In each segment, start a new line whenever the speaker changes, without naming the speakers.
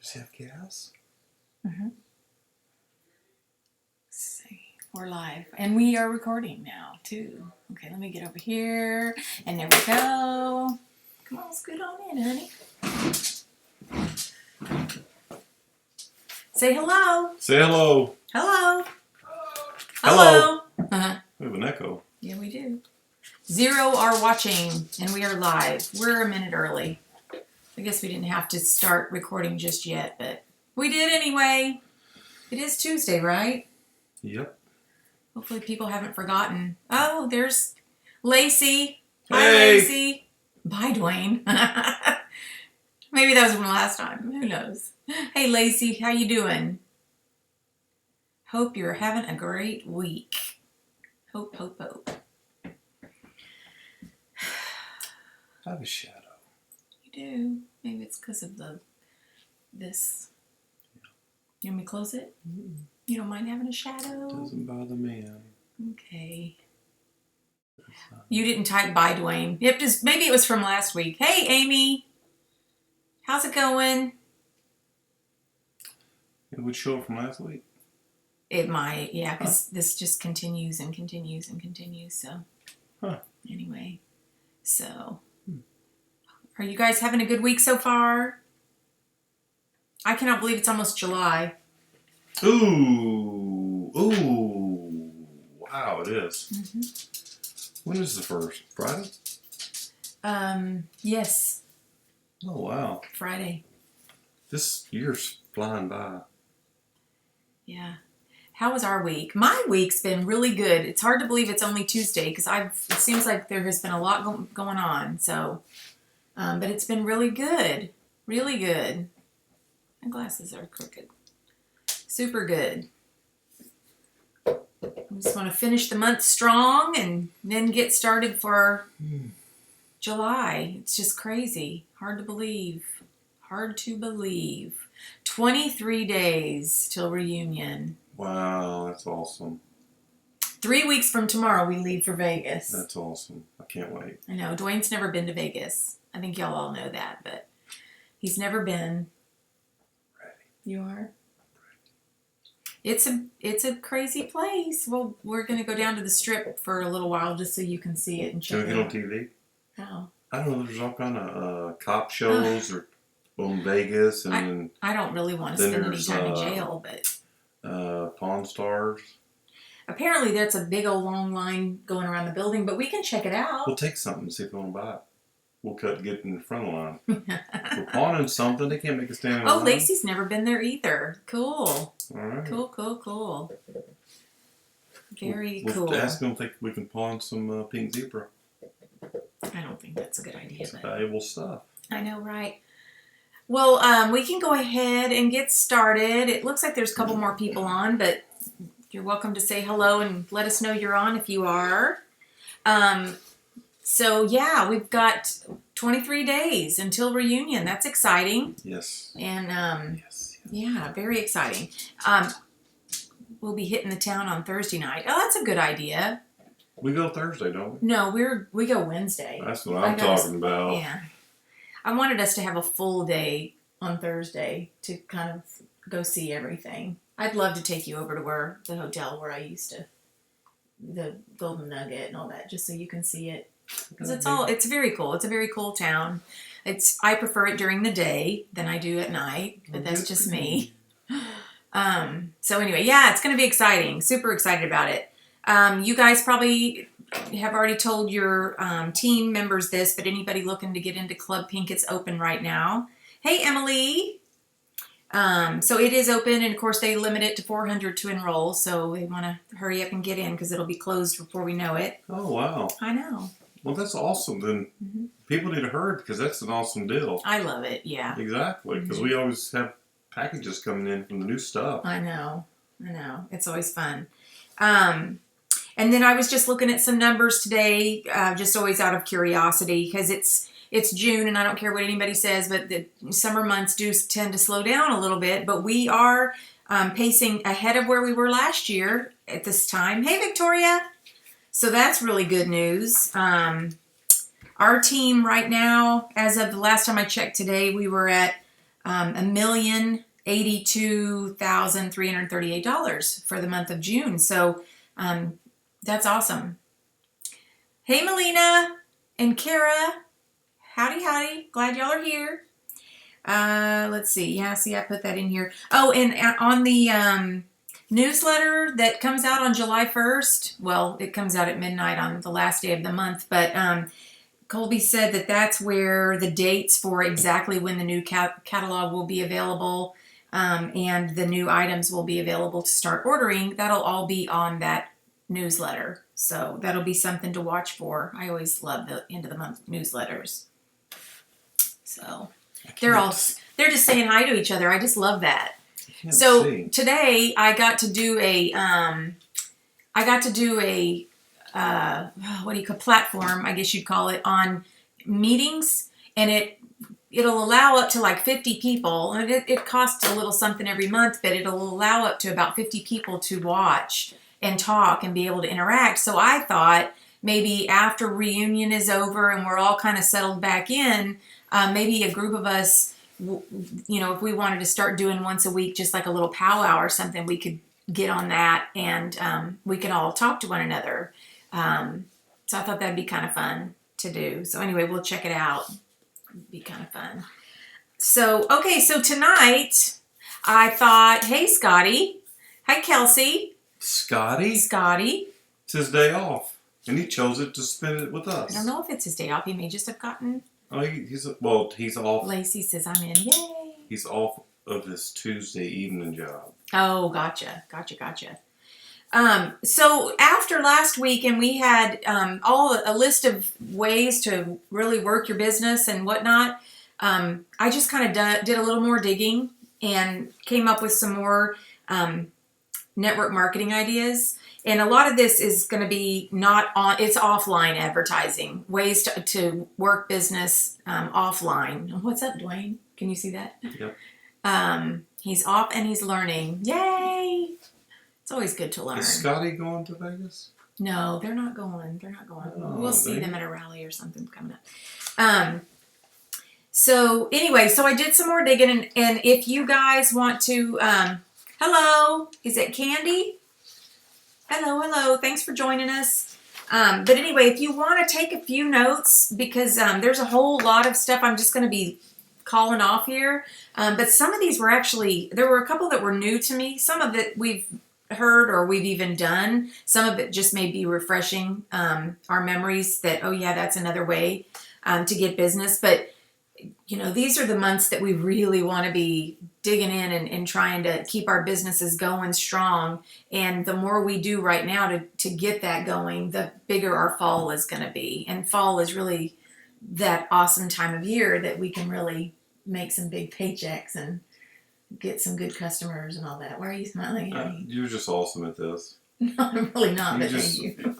Does he have gas?
Mm-hmm. Let's see. We're live. And we are recording now, too. Okay, let me get over here. And there we go. Come on, scoot on in, honey. Say hello.
Say hello.
Hello.
Hello.
Uh-huh.
We have an echo.
Yeah, we do. 0 are watching, and we are live. We're a minute early. I guess we didn't have to start recording just yet, but we did anyway. It is Tuesday, right?
Yep.
Hopefully people haven't forgotten. Oh, there's Lacey. Hi,
Hey.
Lacey. Bye, Duane. Maybe that was from last time. Who knows? Hey, Lacey. How you doing? Hope you're having a great week. Hope, hope, hope.
I have a shadow.
You do. Maybe it's because of this. You want me to close it?
Mm.
You don't mind having a shadow?
Doesn't bother me.
Okay. You didn't type bye, Duane. Maybe it was from last week. Hey, Amy. How's it going?
It would show up from last week.
It might, yeah, because this just continues and continues and continues. So, anyway, so are you guys having a good week so far? I cannot believe it's almost July.
Ooh. Wow, it is.
Mm-hmm.
When is the first? Friday?
Yes.
Oh, wow.
Friday.
This year's flying by.
Yeah. How was our week? My week's been really good. It's hard to believe it's only Tuesday because it seems like there has been a lot going on. So, but it's been really good. Really good. My glasses are crooked. Super good. I just want to finish the month strong and then get started for July. It's just crazy. Hard to believe. Hard to believe. 23 days till reunion.
Wow, that's awesome.
3 weeks from tomorrow, we leave for Vegas.
That's awesome. I can't wait.
I know. Duane's never been to Vegas. I think y'all all know that, but he's never been.
Ready.
You are? It's a crazy place. Well, we're going to go down to the Strip for a little while just so you can see it and check
Can we
it
get
out.
on TV?
How?
I don't know. There's all kind of cop shows or on Vegas, and
I don't really want to
then
spend any
there's,
time in jail, but
Pawn Stars.
apparently that's a big old long line going around the building, but we can check it out.
We'll take something and see if we want to buy it. We'll get in the front of the line. We're pawning something. They can't make us stand in line.
Lacey's never been there either. Cool.
All right.
Cool. Very
we'll
cool.
Ask them if we can pawn some pink zebra.
I don't think that's a good idea.
It's
But
valuable stuff.
I know, right? Well, we can go ahead and get started. It looks like there's a couple more people on, but you're welcome to say hello and let us know you're on if you are. So, yeah, we've got 23 days until reunion. That's exciting.
Yes.
And,
Yes.
yeah, very exciting. We'll be hitting the town on Thursday night. Oh, that's a good idea.
We go Thursday, don't we?
No, we go Wednesday.
That's what I'm talking about.
Yeah. I wanted us to have a full day on Thursday to kind of go see everything. I'd love to take you over to the hotel where I used to, the Golden Nugget and all that, just so you can see it. Because it's very cool. It's a very cool town. I prefer it during the day than I do at night, but that's just me. So anyway, yeah, it's going to be exciting. Super excited about it. You guys probably have already told your team members this, but anybody looking to get into Club Pink, it's open right now. Hey, Emily. So it is open, and of course they limit it to 400 to enroll, so we want to hurry up and get in because it'll be closed before we know it.
Oh, wow.
I know.
Well, that's awesome. Then people need to hurry because that's an awesome deal.
I love it, yeah.
Exactly, because we always have packages coming in from the new stuff.
I know. It's always fun. And then I was just looking at some numbers today, just always out of curiosity, because it's June, and I don't care what anybody says, but the summer months do tend to slow down a little bit. But we are pacing ahead of where we were last year at this time. Hey, Victoria. So that's really good news. Our team right now, as of the last time I checked today, we were at $1,082,338 for the month of June. So that's awesome. Hey, Melina and Kara. Howdy, howdy. Glad y'all are here. Let's see. Yeah, see, I put that in here. Oh, and on the newsletter that comes out on July 1st, well, it comes out at midnight on the last day of the month, but Colby said that that's where the dates for exactly when the new catalog will be available and the new items will be available to start ordering. That'll all be on that newsletter. So that'll be something to watch for. I always love the end of the month newsletters. So they're just saying hi to each other. I just love that. So today I got to do a what do you call platform, I guess you'd call it, on meetings, and it'll allow up to like 50 people, and it costs a little something every month, but it'll allow up to about 50 people to watch and talk and be able to interact. So I thought maybe after reunion is over and we're all kind of settled back in, maybe a group of us, if we wanted to start doing once a week, just like a little powwow or something, we could get on that and we could all talk to one another. So I thought that'd be kind of fun to do. So anyway, we'll check it out. It'd be kind of fun. So, okay, so tonight I thought, hey, Scotty. Hi, Kelsey.
Scotty? It's his day off, and he chose it to spend it with us.
I don't know if it's his day off. He may just have gotten...
Oh, he's off.
Lacey says I'm in. Yay!
He's off of his Tuesday evening job.
Oh, gotcha. So after last week, and we had a list of ways to really work your business and whatnot, I just kind of did a little more digging and came up with some more network marketing ideas. And a lot of this is going to be it's offline advertising, ways to work business offline. What's up, Duane? Can you see that?
Yep.
He's off and he's learning. Yay! It's always good to learn.
Is Scotty going to Vegas?
No, they're not going.
Oh,
we'll see them at a rally or something coming up. So anyway, so I did some more digging, and if you guys want to, hello, is it Candy? Hello. Thanks for joining us. But anyway, if you want to take a few notes, because there's a whole lot of stuff I'm just going to be calling off here. But some of these there were a couple that were new to me. Some of it we've heard or we've even done. Some of it just may be refreshing our memories that, oh yeah, that's another way to get business. But these are the months that we really want to be digging in and trying to keep our businesses going strong. And the more we do right now to get that going, the bigger our fall is going to be. And fall is really that awesome time of year that we can really make some big paychecks and get some good customers and all that. Why are you smiling at me?
You're just awesome at this.
No, I'm really not, but thank you.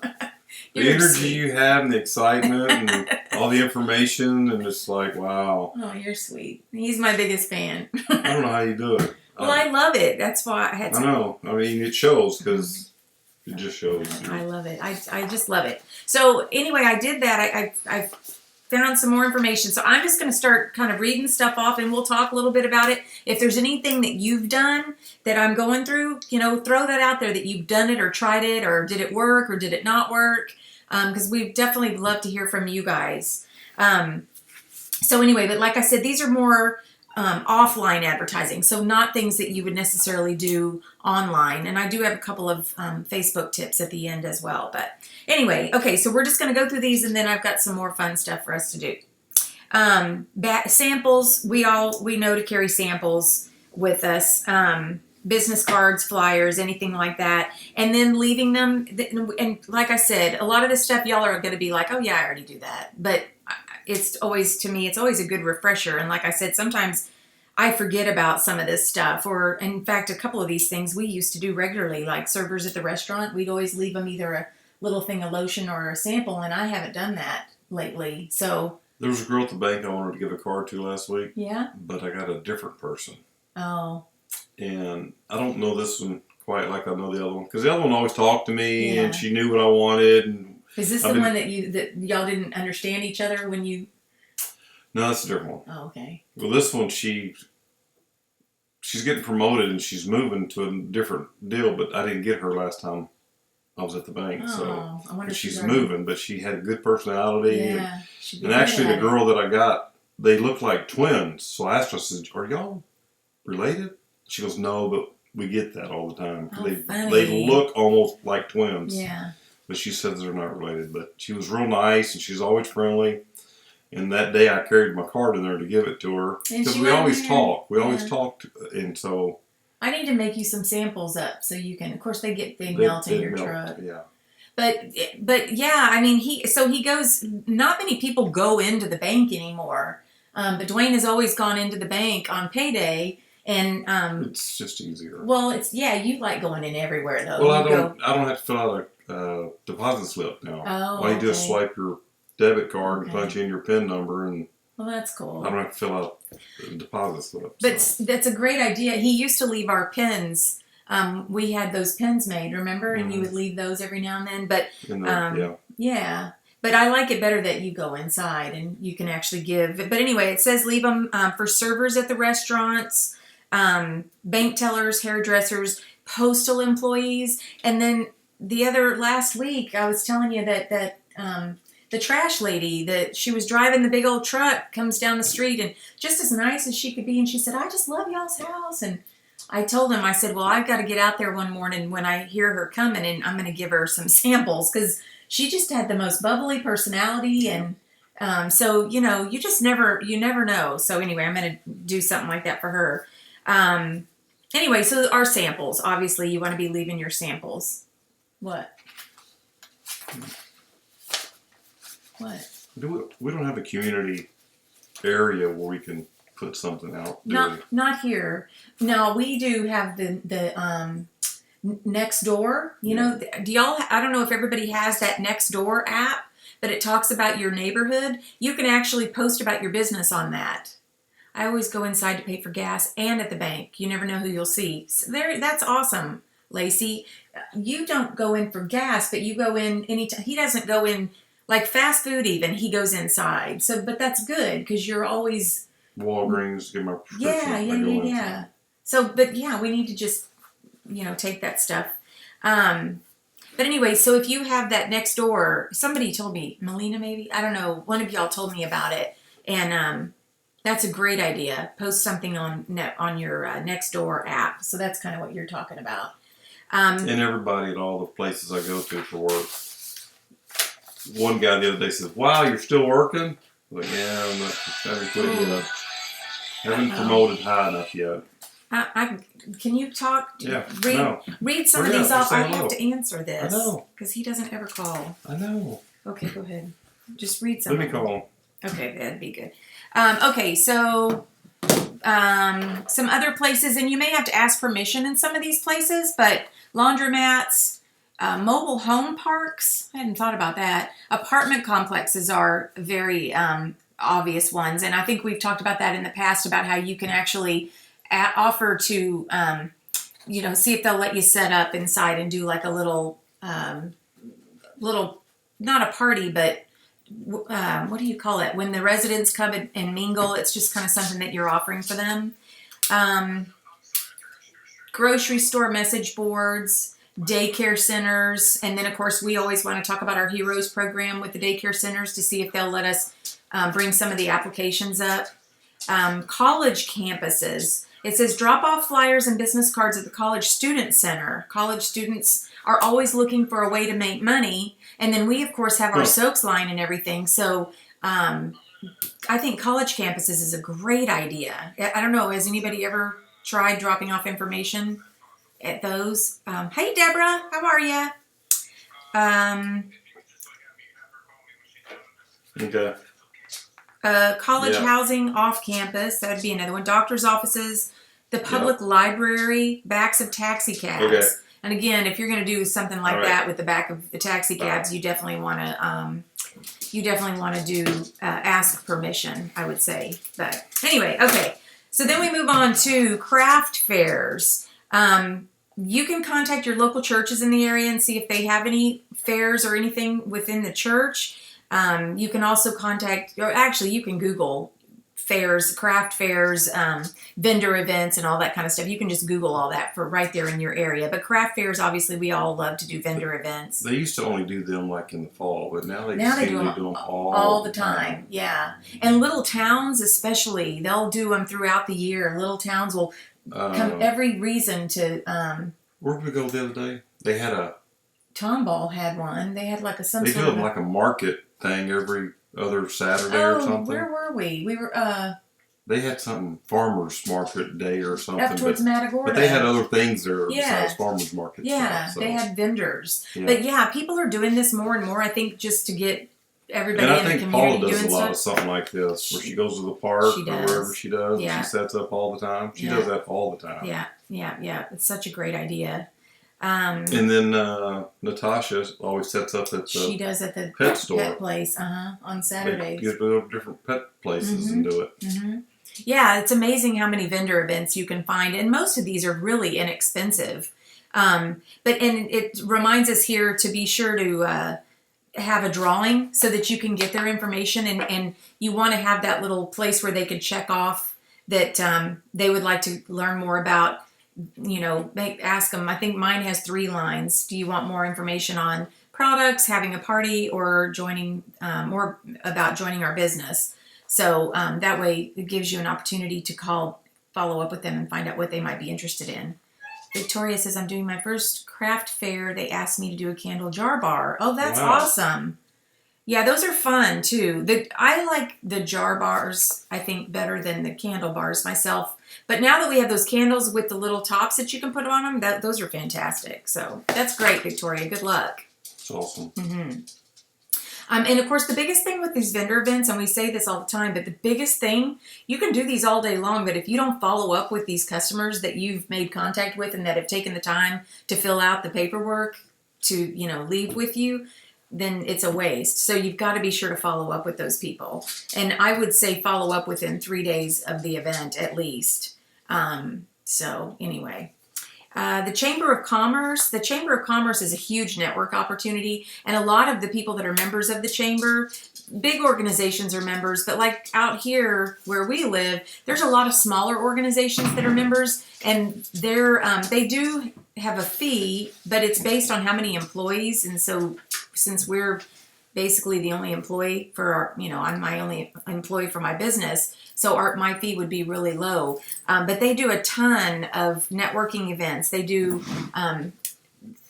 The energy you have and the excitement and all the information, and it's like, wow.
Oh, you're sweet. He's my biggest fan.
I don't know how you do it.
Well, I love it. That's why I had to.
I know. I mean, it shows because it just shows.
I love it. I just love it. So anyway, I did that. I found some more information. So I'm just going to start kind of reading stuff off, and we'll talk a little bit about it. If there's anything that you've done that I'm going through, throw that out there, that you've done it or tried it, or did it work or did it not work? Because we definitely love to hear from you guys. So anyway, but like I said, these are more offline advertising, so not things that you would necessarily do online. And I do have a couple of Facebook tips at the end as well. But anyway, okay, so we're just going to go through these, and then I've got some more fun stuff for us to do. Samples, we know to carry samples with us. Business cards, flyers, anything like that, and then leaving them. And like I said, a lot of this stuff y'all are going to be like, oh yeah, I already do that. But it's always a good refresher. And like I said, sometimes I forget about some of this stuff, or in fact, a couple of these things we used to do regularly, like servers at the restaurant. We'd always leave them either a little thing of lotion or a sample, and I haven't done that lately. So
there was a girl at the bank I wanted to give a card to last week.
Yeah.
But I got a different person.
Oh.
And I don't know this one quite like I know the other one, because the other one always talked to me, and she knew what I wanted. And
is this the one that y'all didn't understand each other when you?
No, that's a different one.
Oh, okay.
Well, this one, she she's getting promoted and she's moving to a different deal, but I didn't get her last time I was at the bank.
Oh, I wonder if
she's moving, but she had a good personality.
Yeah.
And actually, the girl that I got, they look like twins. So I asked her, I said, "Are y'all related?" She goes, "No, but we get that all the time. They look almost like twins."
Yeah.
But she says they're not related. But she was real nice, and she's always friendly. And that day, I carried my card in there to give it to her because we always talk. We always talked, and so
I need to make you some samples up so you can. Of course, they melt in your truck.
Yeah.
But yeah, I mean, he goes. Not many people go into the bank anymore. But Duane has always gone into the bank on payday, and
it's just easier.
Well, you like going in everywhere though.
Well, I don't have to fill out a deposit slip now.
Oh,
all you do is swipe your debit card and punch in your PIN number, and
well, that's cool.
I don't have to fill out the deposit slip.
But that's a great idea. He used to leave our pins. We had those pins made, remember? And you would leave those every now and then. But yeah. But I like it better that you go inside and you can actually give. But anyway, it says leave them for servers at the restaurants, bank tellers, hairdressers, postal employees. And then last week, I was telling you that the trash lady, that she was driving the big old truck, comes down the street and just as nice as she could be. And she said, "I just love y'all's house." And I told him, I said, "Well, I've got to get out there one morning when I hear her coming and I'm going to give her some samples," because she just had the most bubbly personality. And so, you just never know. So anyway, I'm going to do something like that for her. Anyway, so our samples, obviously you want to be leaving your samples. What?
We don't have a community y'area where we can put something out.
Not here. No, we do have the next door. Do y'all? I don't know if everybody has that next door app, but it talks about your neighborhood. You can actually post about your business on that. I always go inside to pay for gas and at the bank. You never know who you'll see. So that's awesome, Lacey. You don't go in for gas, but you go in anytime. He doesn't go in like fast food. Even he goes inside. So, but that's good because you're always
Walgreens, get my prescription.
Yeah. So, but yeah, we need to just take that stuff. But anyway, so if you have that next door, somebody told me, Melina maybe, I don't know, one of y'all told me about it, and that's a great idea. Post something on your next door app. So that's kind of what you're talking about.
And everybody at all the places I go to for work. One guy the other day says, "Wow, you're still working?" I'm like, yeah, I'm not haven't quit yet. Haven't promoted high enough yet.
Can you talk?
Yeah.
Read some of these off. I have to answer this.
I know.
Because he doesn't ever call.
I know.
Okay, go ahead. Just read some.
Let me call him.
Okay, that'd be good. Okay, so some other places, and you may have to ask permission in some of these places, but laundromats, mobile home parks, I hadn't thought about that. Apartment complexes are very obvious ones, and I think we've talked about that in the past about how you can actually offer to, see if they'll let you set up inside and do like a little, not a party, but what do you call it? When the residents come and mingle, it's just kind of something that you're offering for them. Grocery store message boards, daycare centers, and then of course we always want to talk about our Heroes program with the daycare centers to see if they'll let us bring some of the applications up. College campuses. It says drop off flyers and business cards at the College Student Center. College students are always looking for a way to make money. And then we, of course, have our soaps line and everything. So I think college campuses is a great idea. I don't know. Has anybody ever tried dropping off information at those? Hey, Deborah. How are you?
Okay.
College housing off campus. That would be another one. Doctor's offices, the public library, backs of taxi cabs.
Okay.
And again, if you're going to do something like that with the back of the taxi cabs, you definitely want to do ask permission, I would say. But anyway, okay. So then we move on to craft fairs. You can contact your local churches in the area and see if they have any fairs or anything within the church. You can also you can Google fairs, craft fairs, vendor events, and all that kind of stuff. You can just Google all that for right there in your area. But craft fairs, obviously, we all love to do vendor events.
They used to only do them like in the fall, but now they
do
them
all the time. Yeah, and little towns especially, they'll do them throughout the year. Little towns will come every reason to.
Where did we go the other day? They had a
Tomball had one. They had like
They do them like a market thing every other Saturday or something.
Where were we? We were
They had something farmers market day or something.
Up towards Matagorda.
But they had other things there besides farmers market.
Yeah,
stuff, so.
They had vendors.
Yeah.
But yeah, people are doing this more and more. I think just to get everybody
and
in
I
the
think
community
Paula does
doing
a lot
stuff.
of something like this, where she goes to the park or wherever she does.
Yeah.
She sets up all the time. She does that all the time.
Yeah. It's such a great idea.
And then Natasha always sets up at the
she does at the
pet store.
Pet place, on Saturdays.
They go to different pet places and do it.
Mm-hmm. Yeah, it's amazing how many vendor events you can find, and most of these are really inexpensive. But it reminds us here to be sure to have a drawing so that you can get their information, and you want to have that little place where they could check off that they would like to learn more about. Ask them. I think mine has 3 lines. Do you want more information on products, having a party, or joining more about joining our business? So that way it gives you an opportunity to follow up with them and find out what they might be interested in. Victoria says, I'm doing my first craft fair. They asked me to do a candle jar bar. Oh, that's awesome. Yeah, those are fun too. I like the jar bars, I think, better than the candle bars myself. But now that we have those candles with the little tops that you can put on them, those are fantastic. So that's great, Victoria. Good luck.
It's awesome.
Mm-hmm. And of course, the biggest thing with these vendor events, and we say this all the time, but the biggest thing, you can do these all day long, but if you don't follow up with these customers that you've made contact with and that have taken the time to fill out the paperwork to, leave with you, then it's a waste. So you've got to be sure to follow up with those people. And I would say follow up within 3 days of the event at least. So anyway. The Chamber of Commerce. The Chamber of Commerce is a huge network opportunity, and a lot of the people that are members of the Chamber, big organizations are members, but like out here where we live, there's a lot of smaller organizations that are members, and they do have a fee, but it's based on how many employees, and so since we're basically the only employee I'm my only employee for my business, so my fee would be really low. But they do a ton of networking events. They do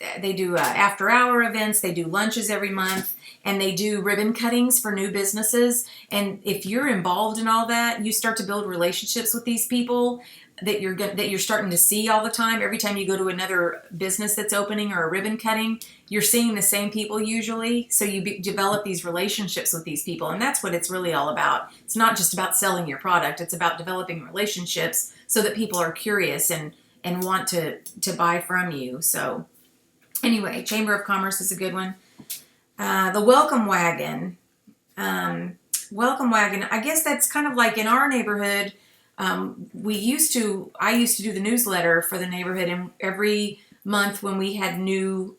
after-hour events. They do lunches every month, and they do ribbon cuttings for new businesses. And if you're involved in all that, you start to build relationships with these people that you're starting to see all the time. Every time you go to another business that's opening or a ribbon cutting, you're seeing the same people usually. So you develop these relationships with these people, and that's what it's really all about. It's not just about selling your product. It's about developing relationships so that people are curious and want to buy from you. So anyway, Chamber of Commerce is a good one. The Welcome Wagon. Welcome Wagon, I guess that's kind of like in our neighborhood. I used to do the newsletter for the neighborhood, and every month when we had new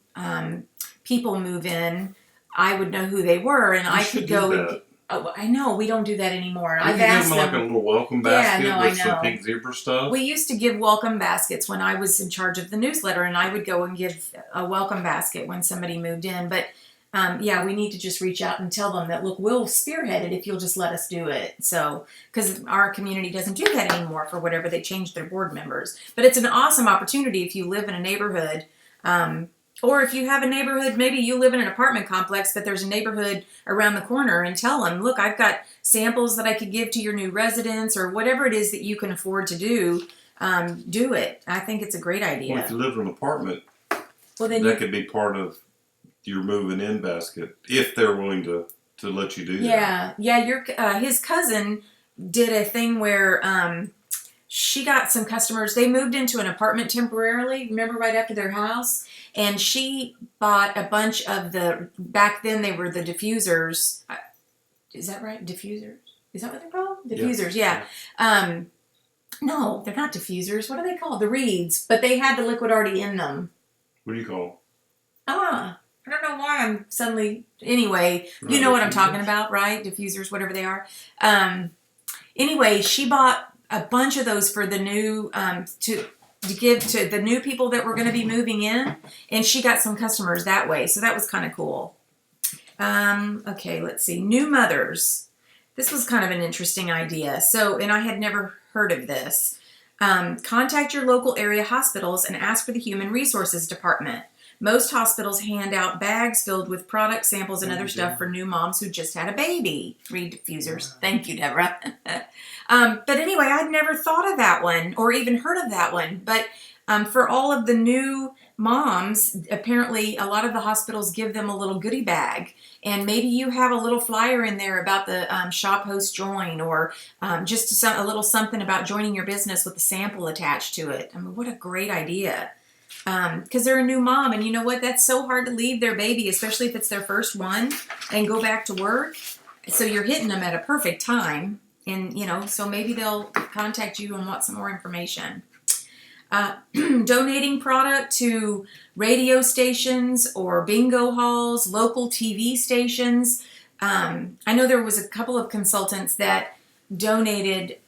people move in, I would know who they were, and I could go. I know we don't do that anymore.
I've asked them like a little welcome basket with some pink zebra stuff.
We used to give welcome baskets when I was in charge of the newsletter, and I would go and give a welcome basket when somebody moved in. But we need to just reach out and tell them that, look, we'll spearhead it if you'll just let us do it. So, because our community doesn't do that anymore for whatever, they changed their board members. But it's an awesome opportunity if you live in a neighborhood, or if you have a neighborhood, maybe you live in an apartment complex, but there's a neighborhood around the corner, and tell them, look, I've got samples that I could give to your new residents, or whatever it is that you can afford to do it. I think it's a great idea.
Well, if you live in an apartment,
then
that could be part of your moving in basket if they're willing to let you do that.
Yeah. His cousin did a thing where she got some customers. They moved into an apartment temporarily. Remember, right after their house, and she bought a bunch of back then they were the diffusers. Is that right? Diffusers? Is that what they're called? Diffusers. Yeah. No, they're not diffusers. What are they called? The reeds, but they had the liquid already in them.
What do you call?
I don't know why I'm suddenly... Anyway, you know what I'm talking about, right? Diffusers, whatever they are. Anyway, she bought a bunch of those for the new to give to the new people that were going to be moving in, and she got some customers that way. So that was kind of cool. Okay, let's see. New mothers. This was kind of an interesting idea. So, and I had never heard of this. Contact your local area hospitals and ask for the Human Resources Department. Most hospitals hand out bags filled with product samples and other stuff for new moms who just had a baby. Read diffusers. Thank you, Deborah. But anyway, I'd never thought of that one or even heard of that one. But for all of the new moms, apparently a lot of the hospitals give them a little goodie bag. And maybe you have a little flyer in there about the shop host join, or just a little something about joining your business with a sample attached to it. I mean, what a great idea. Because they're a new mom, and you know what? That's so hard to leave their baby, especially if it's their first one, and go back to work. So you're hitting them at a perfect time, and so maybe they'll contact you and want some more information. Donating product to radio stations or bingo halls, local TV stations. I know there was a couple of consultants that donated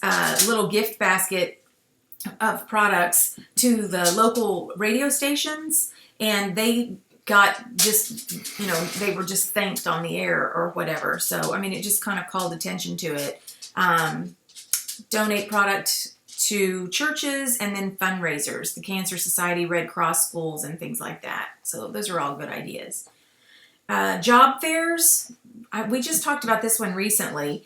a little gift basket of products to the local radio stations, and they got they were just thanked on the air or whatever. So, I mean, it just kind of called attention to it. Donate product to churches and then fundraisers, the Cancer Society, Red Cross schools, and things like that. So those are all good ideas. Job fairs. We just talked about this one recently.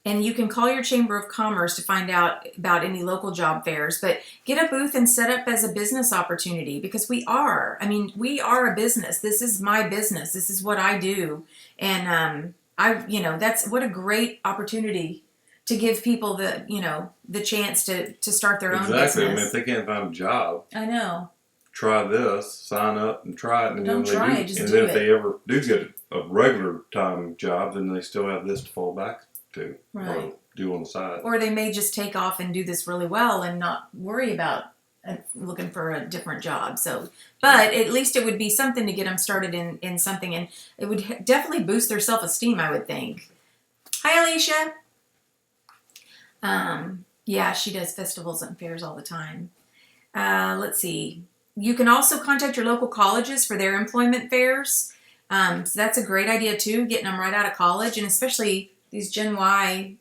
And you can call your Chamber of Commerce to find out about any local job fairs, but get a booth and set up as a business opportunity, because we are a business. This is my business. This is what I do. And that's what a great opportunity to give people the chance to start their own business.
Exactly. I mean, if they can't find a job,
I know.
Try this, sign up and try it. And
Don't try it, just
and
do
then
it.
if they ever do get a regular time job, then they still have this to fall back to,
Right.
or do on the side.
Or they may just take off and do this really well and not worry about looking for a different job. So, but at least it would be something to get them started in something, and it would definitely boost their self-esteem, I would think. Hi, Alicia. Yeah, she does festivals and fairs all the time. Let's see. You can also contact your local colleges for their employment fairs. So that's a great idea too, getting them right out of college, and especially these Gen Y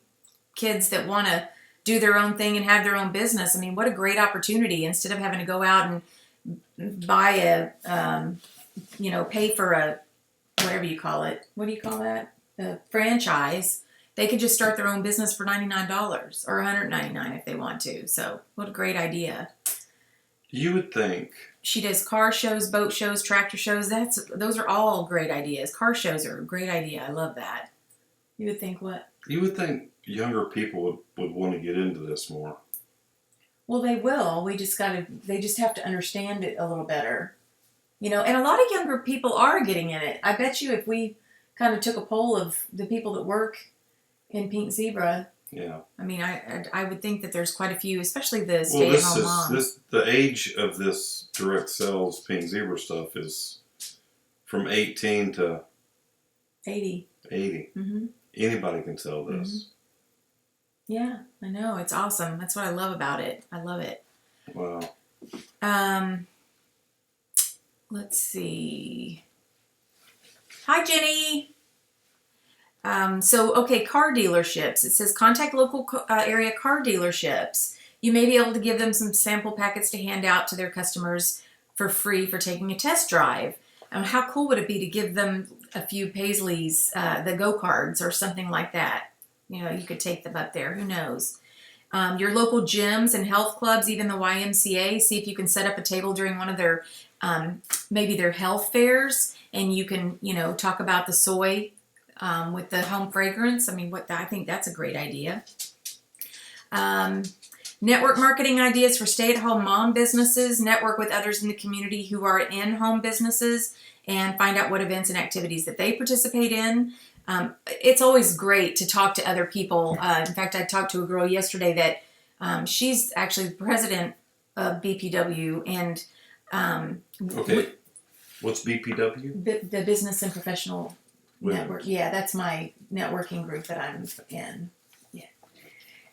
kids that want to do their own thing and have their own business. I mean, what a great opportunity, instead of having to go out and buy pay for a, whatever you call it. What do you call that? A franchise. They could just start their own business for $99 or $199 if they want to. So what a great idea.
You would think.
She does car shows, boat shows, tractor shows. Those are all great ideas. Car shows are a great idea. I love that. You would think what?
You would think younger people would want to get into this more.
Well, they will. They just have to understand it a little better. And a lot of younger people are getting in it. I bet you if we kind of took a poll of the people that work in Pink Zebra.
Yeah.
I mean, I would think that there's quite a few, especially the stay-at-home moms.
The age of this direct sales Pink Zebra stuff is from 18 to
80.
80.
Mm-hmm.
Anybody can sell this.
Mm-hmm. Yeah, I know. It's awesome. That's what I love about it. I love it.
Wow.
Let's see. Hi, Jenny. Car dealerships. It says contact local area car dealerships. You may be able to give them some sample packets to hand out to their customers for free for taking a test drive. How cool would it be to give them a few Paisleys, the go-karts or something like that? You could take them up there. Who knows? Your local gyms and health clubs, even the YMCA, see if you can set up a table during one of their, maybe their health fairs, and you can, talk about the soy with the home fragrance. I mean, I think that's a great idea. Network marketing ideas for stay-at-home mom businesses. Network with others in the community who are in home businesses and find out what events and activities that they participate in. It's always great to talk to other people. In fact, I talked to a girl yesterday that she's actually the president of BPW, and
okay. What's BPW?
The Business and Professional
Women.
Network. Yeah, that's my networking group that I'm in. Yeah.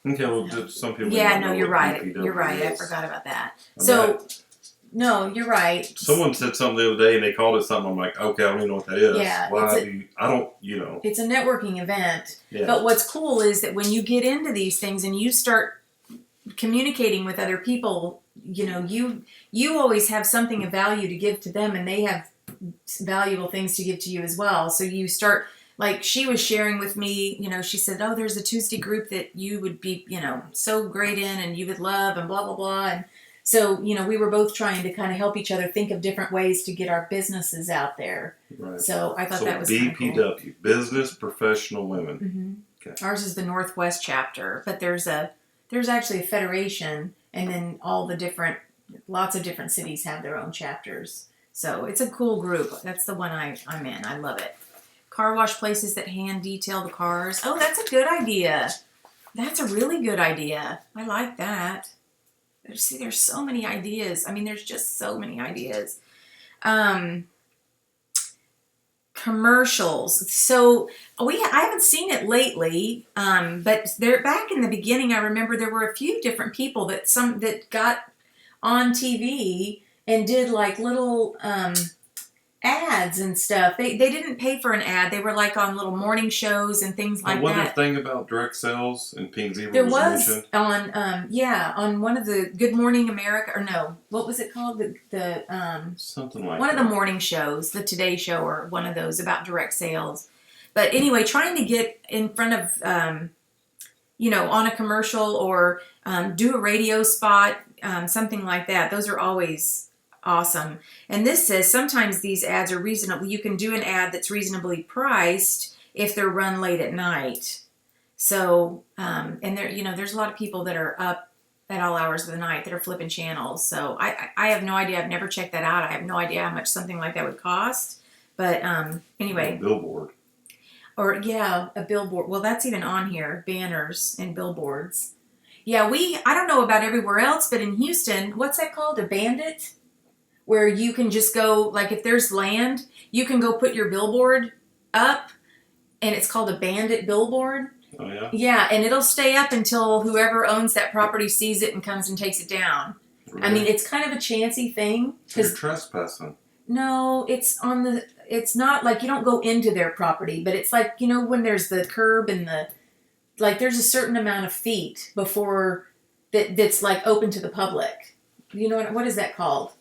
Okay, well, just some people.
Yeah,
don't
no,
know
you're
what
right.
BPW
You're right. I
is.
forgot about that.
And
So, no, you're right.
someone said something the other day, and they called it something. I'm like, okay, I don't even know what that is.
Yeah,
Why do you, I don't, you know.
It's a networking event.
Yeah.
But what's cool is that when you get into these things and you start communicating with other people, you know, you always have something of value to give to them, and they have valuable things to give to you as well. So you start, like she was sharing with me, you know, she said, oh, there's a Tuesday group that you would be, you know, so great in and you would love and blah, blah, blah. And so, you know, we were both trying to kind of help each other think of different ways to get our businesses out there.
Right.
So I thought that was kind of cool.
BPW, Business Professional Women.
Mm-hmm.
Okay.
Ours is the Northwest chapter, but there's actually a federation, and then lots of different cities have their own chapters. So it's a cool group. That's the one I'm in. I love it. Car wash places that hand detail the cars. Oh, that's a good idea. That's a really good idea. I like that. There's so many ideas. I mean, there's just so many ideas. Commercials. So I haven't seen it lately, but there back in the beginning, I remember there were a few different people that got on TV and did like little ads and stuff. They didn't pay for an ad. They were like on little morning shows and things like
Wasn't
that.
there a thing about direct sales and Pink Zebra
There
was
was
mentioned?
on one of the Good Morning America, or no, what was it called? The
Something like
one
that.
of the morning shows, the Today Show, or one of those about direct sales. But anyway, trying to get in front of, you know, on a commercial or do a radio spot, something like that. Those are always awesome. And this says sometimes these ads are reasonable. You can do an ad that's reasonably priced if they're run late at night. So, and there, you know, there's a lot of people that are up at all hours of the night that are flipping channels. So I have no idea. I've never checked that out. I have no idea how much something like that would cost. But anyway.
A billboard.
Or, yeah, a billboard. Well, that's even on here. Banners and billboards. Yeah, I don't know about everywhere else, but in Houston, what's that called? A bandit? Where you can just go, like if there's land, you can go put your billboard up, and it's called a bandit billboard.
Oh, yeah?
Yeah, and it'll stay up until whoever owns that property sees it and comes and takes it down.
Really?
I mean, it's kind of a chancy thing.
You're trespassing.
No, it's not like you don't go into their property, but it's like, you know, when there's the curb and there's a certain amount of feet before that's like open to the public. You know, what is that called?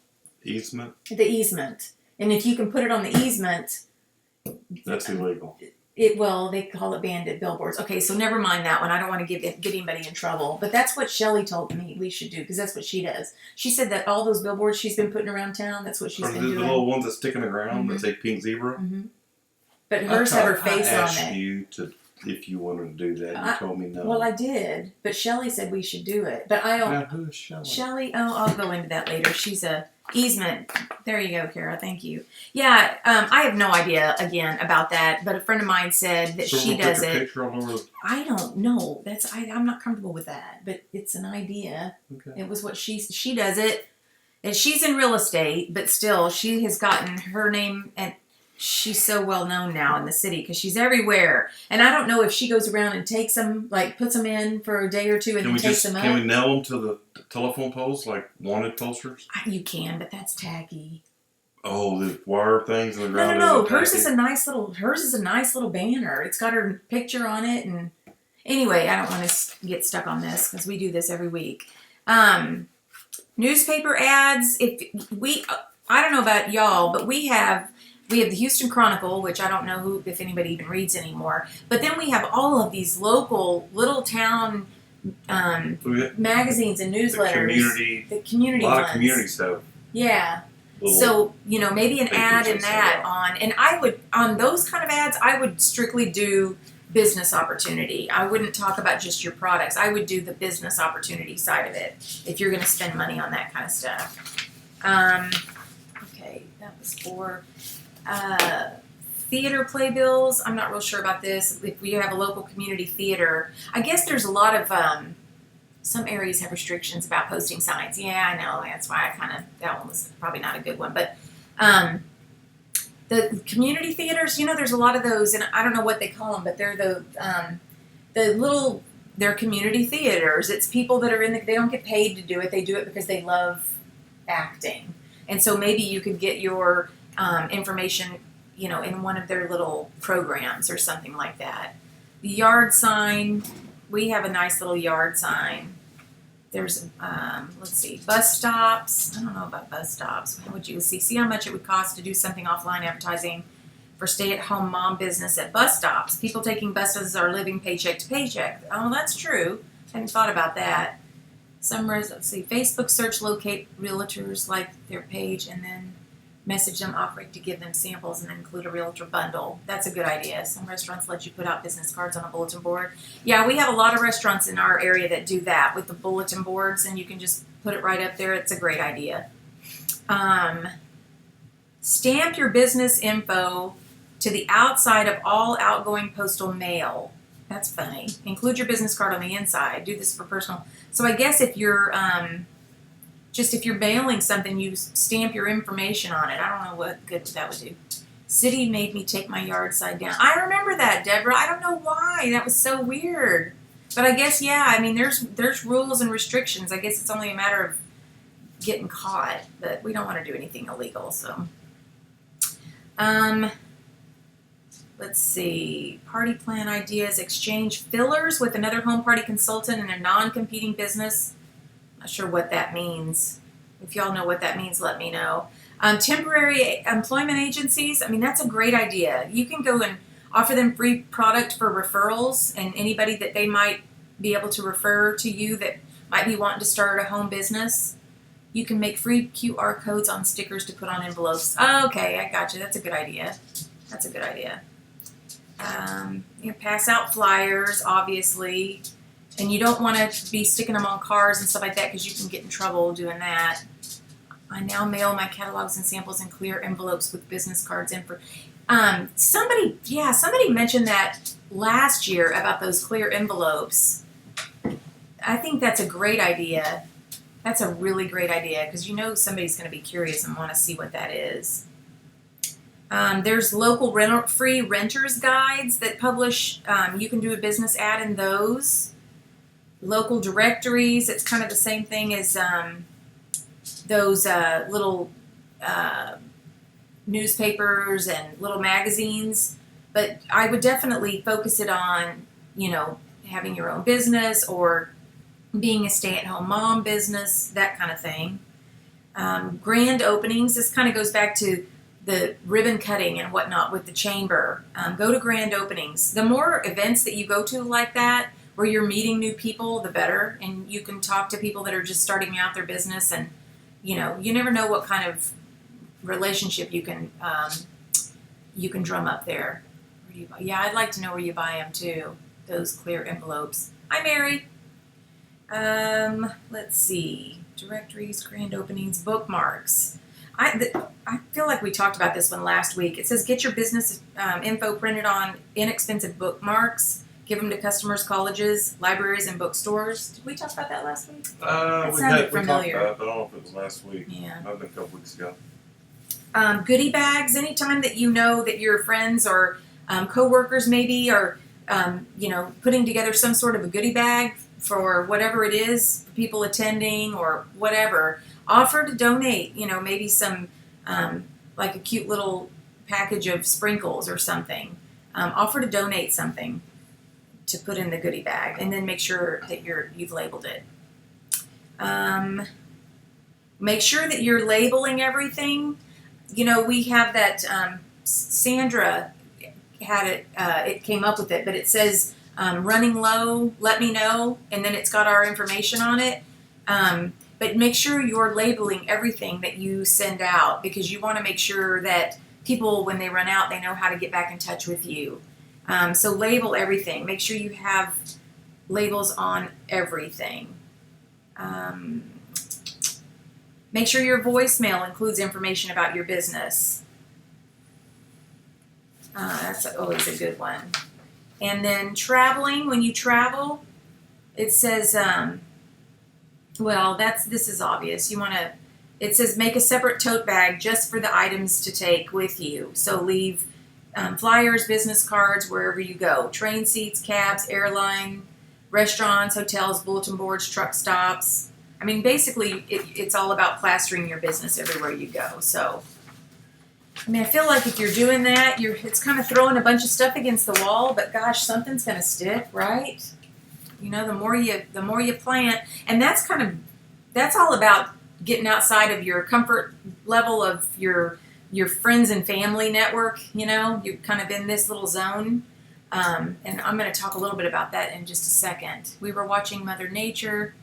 Easement?
The easement. And if you can put it on the easement,
That's illegal.
They call it bandit billboards. Okay, so never mind that one. I don't want to get anybody in trouble. But that's what Shelly told me we should do, because that's what she does. She said that all those billboards she's been putting around town, that's what she's been doing.
The little ones that stick in the ground that say Pink Zebra?
Mm-hmm. But hers have her face on it.
I asked you if you wanted to do that, and you told me no.
Well, I did, but Shelly said we should do it. But I don't.
Now, who is Shelly?
Shelly, I'll go into that later. She's a easement. There you go, Kara. Thank you. Yeah, I have no idea again about that, but a friend of mine said that she does it. I don't know. I'm not comfortable with that, but it's an idea. Okay. It was what she does it, and she's in real estate, but still she has gotten her name, and she's so well known now in the city because she's everywhere. And I don't know if she goes around and takes them, like puts them in for a day or two and then takes them up.
Can we nail them to the telephone poles like wanted posters?
You can, but that's tacky.
Oh, the wire things in the ground.
No. Hers is a nice little banner. It's got her picture on it, and anyway, I don't want to get stuck on this because we do this every week. Newspaper ads. I don't know about y'all, but we have the Houston Chronicle, which I don't know if anybody even reads anymore. But then we have all of these local little town magazines and newsletters. The community. A lot
of community stuff.
Yeah. So, you know, maybe an ad in that on, and I would, on those kind of ads, I would strictly do business opportunity. I wouldn't talk about just your products. I would do the business opportunity side of it if you're going to spend money on that kind of stuff. Okay, that was for theater playbills. I'm not real sure about this. If we have a local community theater, I guess there's a lot of, some areas have restrictions about posting signs. Yeah, I know. That's why that one was probably not a good one. But the community theaters, you know, there's a lot of those, and I don't know what they call them, but they're the little they're community theaters. It's people that are they don't get paid to do it. They do it because they love acting. And so maybe you could get your information, in one of their little programs or something like that. The yard sign, we have a nice little yard sign. There's, let's see, bus stops. I don't know about bus stops. How would you see how much it would cost to do something offline advertising for stay-at-home mom business at bus stops? People taking buses are living paycheck to paycheck. Oh, that's true. I hadn't thought about that. Let's see, Facebook search locate realtors, like their page, and then message them, operate to give them samples, and then include a realtor bundle. That's a good idea. Some restaurants let you put out business cards on a bulletin board. Yeah, we have a lot of restaurants in our area that do that with the bulletin boards, and you can just put it right up there. It's a great idea. Stamp your business info to the outside of all outgoing postal mail. That's funny. Include your business card on the inside. Do this for personal. So I guess if you're if you're mailing something, you stamp your information on it. I don't know what good that would do. City made me take my yard side down. I remember that, Deborah. I don't know why. That was so weird. But I guess, yeah, I mean, there's rules and restrictions. I guess it's only a matter of getting caught. But we don't want to do anything illegal, so. Let's see. Party plan ideas. Exchange fillers with another home party consultant in a non-competing business. Not sure what that means. If y'all know what that means, let me know. Temporary employment agencies. I mean, that's a great idea. You can go and offer them free product for referrals, and anybody that they might be able to refer to you that might be wanting to start a home business. You can make free QR codes on stickers to put on envelopes. Oh, okay, I got you. That's a good idea. That's a good idea. Pass out flyers, obviously. And you don't want to be sticking them on cars and stuff like that because you can get in trouble doing that. I now mail my catalogs and samples in clear envelopes with business cards in for. Somebody mentioned that last year about those clear envelopes. I think that's a great idea. That's a really great idea because somebody's going to be curious and want to see what that is. There's local free renters guides that publish. You can do a business ad in those. Local directories, it's kind of the same thing as those little newspapers and little magazines. But I would definitely focus it on, having your own business or being a stay-at-home mom business, that kind of thing. Grand openings, this kind of goes back to the ribbon cutting and whatnot with the chamber. Go to grand openings. The more events that you go to like that, where you're meeting new people, the better. And you can talk to people that are just starting out their business, and you never know what kind of relationship you can drum up there. Where do you buy? Yeah, I'd like to know where you buy them too. Those clear envelopes. Hi, Mary. Let's see. Directories, grand openings, bookmarks. I feel like we talked about this one last week. It says get your business info printed on inexpensive bookmarks. Give them to customers, colleges, libraries, and bookstores. Did we talk about that last week?
We talked about it, but I don't know if it was last week.
Yeah.
Might have been a couple weeks ago.
Goodie bags. Anytime that you know that your friends or coworkers maybe are, putting together some sort of a goodie bag for whatever it is, for people attending or whatever, offer to donate. Maybe some like a cute little package of sprinkles or something. Offer to donate something to put in the goodie bag, and then make sure that you've labeled it. Make sure that you're labeling everything. We have that. Sandra had it. It came up with it, but it says running low. Let me know, and then it's got our information on it. But make sure you're labeling everything that you send out, because you want to make sure that people, when they run out, they know how to get back in touch with you. So label everything. Make sure you have labels on everything. Make sure your voicemail includes information about your business. That's always a good one. And then traveling, when you travel, it says, this is obvious. It says make a separate tote bag just for the items to take with you. So leave flyers, business cards, wherever you go. Train seats, cabs, airline restaurants, hotels, bulletin boards, truck stops. I mean, basically, it's all about plastering your business everywhere you go. So, I mean, I feel like if you're doing that, it's kind of throwing a bunch of stuff against the wall. But gosh, something's going to stick, right? You know, the more you plant, and that's all about getting outside of your comfort level of your friends and family network. You know, you're kind of in this little zone. And I'm going to talk a little bit about that in just a second. We were watching Mother Nature.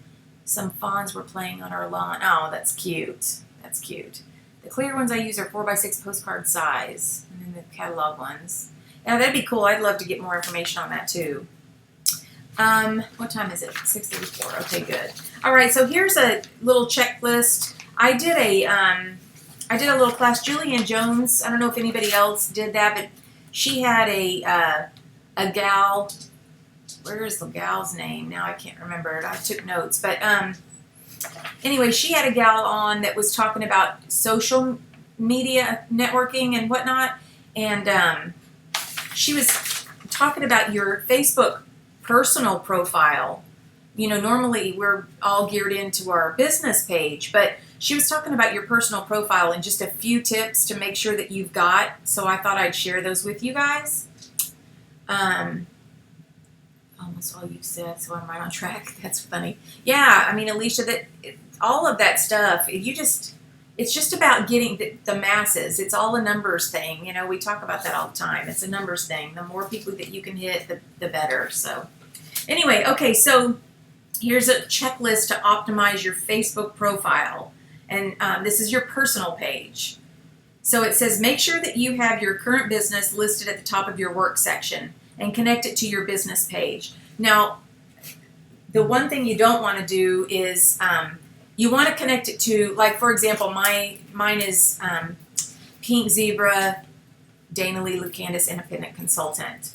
Some fawns were playing on our lawn. Oh, that's cute. That's cute. The clear ones I use are 4x6 postcard size, and then the catalog ones. Now, that'd be cool. I'd love to get more information on that, too. What time is it? 6:34. Okay, good. All right, so here's a little checklist. I did a little class. Julianne Jones, I don't know if anybody else did that, but she had a gal. Where is the gal's name? Now I can't remember it. I took notes. But anyway, she had a gal on that was talking about social media networking and whatnot. And she was talking about your Facebook personal profile. You know, normally we're all geared into our business page, but she was talking about your personal profile and just a few tips to make sure that you've got. So I thought I'd share those with you guys. Almost all you've said, so I'm right on track. That's funny. Yeah, I mean, Alicia, all of that stuff, it's just about getting the masses. It's all a numbers thing. You know, we talk about that all the time. It's a numbers thing. The more people that you can hit, the better. So anyway, okay, so here's a checklist to optimize your Facebook profile. And this is your personal page. So it says, make sure that you have your current business listed at the top of your work section and connect it to your business page. Now, the one thing you don't want to do is you want to connect it to, like, for example, mine is Pink Zebra, Dana Lee Lucandis, Independent Consultant.